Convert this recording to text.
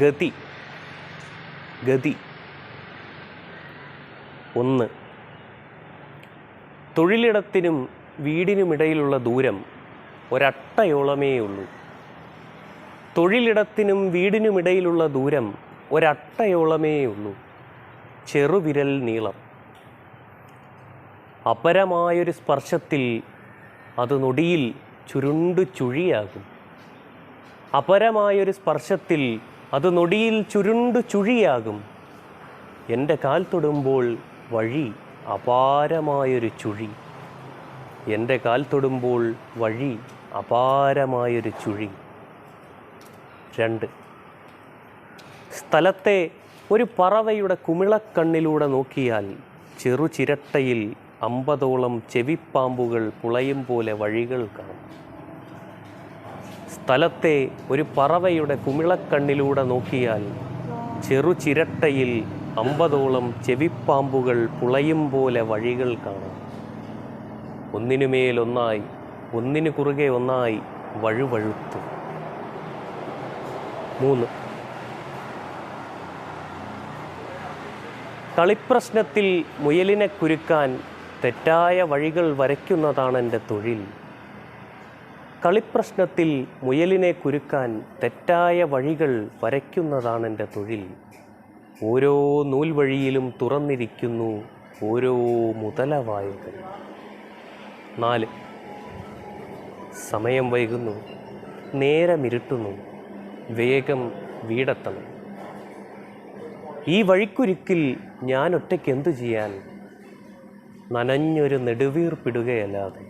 ഗതി ഗതി 1. തൊഴിലിടത്തിനും വീടിനുമിടയിലുള്ള ദൂരം ഒരട്ടയോളമേ ഉള്ളൂ. തൊഴിലിടത്തിനും വീടിനുമിടയിലുള്ള ദൂരം ഒരട്ടയോളമേ ഉള്ളൂ. ചെറുവിരൽ നീളം. അപരമായൊരു സ്പർശത്തിൽ അത് നൊടിയിൽ ചുരുണ്ടു ചുഴിയാകും. അപരമായൊരു സ്പർശത്തിൽ അത് നൊടിയിൽ ചുരുണ്ടു ചുഴിയാകും. എൻ്റെ കാൽ തൊടുമ്പോൾ വഴി അപാരമായൊരു ചുഴി. എൻ്റെ കാൽ തൊടുമ്പോൾ വഴി അപാരമായൊരു ചുഴി. 2. സ്ഥലത്തെ ഒരു പറവയുടെ കുമിളക്കണ്ണിലൂടെ നോക്കിയാൽ ചെറുചിരട്ടയിൽ 50ഓളം ചെവിപ്പാമ്പുകൾ പുളയും പോലെ വഴികൾ കാണും. സ്ഥലത്തെ ഒരു പറവയുടെ കുമിളക്കണ്ണിലൂടെ നോക്കിയാൽ ചെറുചിരട്ടയിൽ 50ഓളം ചെവിപ്പാമ്പുകൾ പുളയും പോലെ വഴികൾ കാണാം. ഒന്നിനുമേലൊന്നായി ഒന്നിനു കുറുകെ ഒന്നായി വഴുവഴുത്തു. 3. കളിപ്രശ്നത്തിൽ മുയലിനെ കുരുക്കാൻ തെറ്റായ വഴികൾ വരയ്ക്കുന്നതാണ് എൻ്റെ തൊഴിൽ. കളിപ്രശ്നത്തിൽ മുയലിനെ കുരുക്കാൻ തെറ്റായ വഴികൾ വരയ്ക്കുന്നതാണ് എൻ്റെ തൊഴിൽ. ഓരോ നൂൽവഴിയിലും തുറന്നിരിക്കുന്നു ഓരോ മുതലവായുകൾ. 4. സമയം വൈകുന്നു, നേരമിരുട്ടുന്നു, വേഗം വീടെത്തണം. ഈ വഴിക്കുരുക്കിൽ ഞാൻ ഒറ്റയ്ക്ക് എന്തു ചെയ്യാൻ? നനഞ്ഞൊരു നെടുവീർപ്പിടുകയല്ലാതെ.